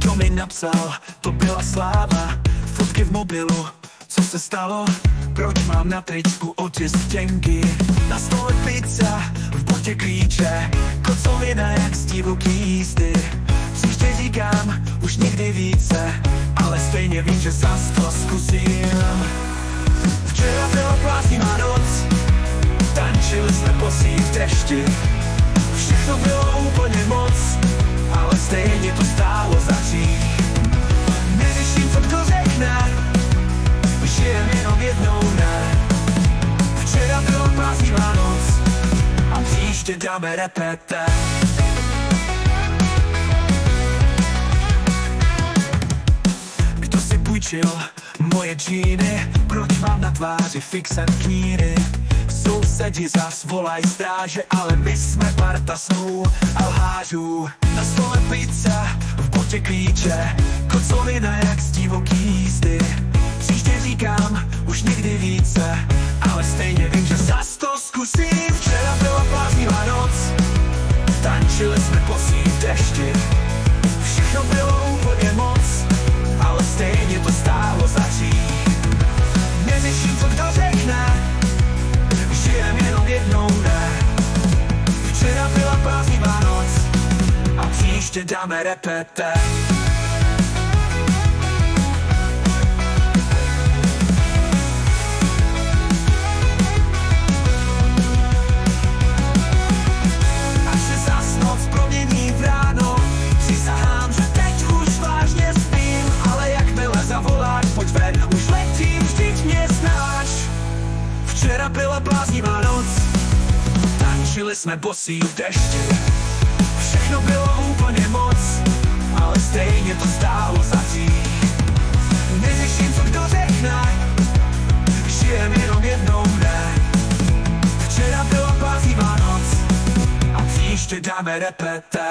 Kdo mi napsal, to byla sláva. Fotky v mobilu, co se stalo? Proč mám na tričku otisk vtěnky? Na stole pizza, v botě klíče, kocovina jak z divoký jízdy. Příště říkám, už nikdy více, ale stejně vím, že zas to zkusím. Včera byla bláznivá noc, tančili jsme bosí v dešti. Všechno bylo úplně moc, ale stejně to stálo za hřích. Neřeším, co kdo řekne, žijem jenom jednou, ne. Včera byla bláznivá noc a příště dáme repete. Kdo si půjčil moje džíny? Proč mám na tváři fixen kníry? Sousedi zas volaj stráže, ale my jsme parta snů a lhářů. Na stole pizza, v botě klíče, kocovina jak z divoký jízdy. Příště říkám, už nikdy více, ale stejně vím, že zas to zkusím. Včera byla bláznivá noc, tančili jsme bosí v dešti. Všechno bylo úplně moc, ale stejně to stálo za hřích. Neřeším, co kdo řekne, žijem jenom jednou, ne. Včera byla bláznivá noc a příště dáme repete. Až se zas noc promění v ráno, přísahám, že teď už vážně spím, ale jakmile zavoláš, pojď ven, už letím, vždyť mě znáš. Včera byla bláznivá noc, tančili jsme bosí v dešti. Všechno bylo úplně moc, ale stejně to stálo za hřích. Neřeším, co kdo řekne, žijem jenom jednou, ne. Včera byla bláznivá noc a příště dáme repete.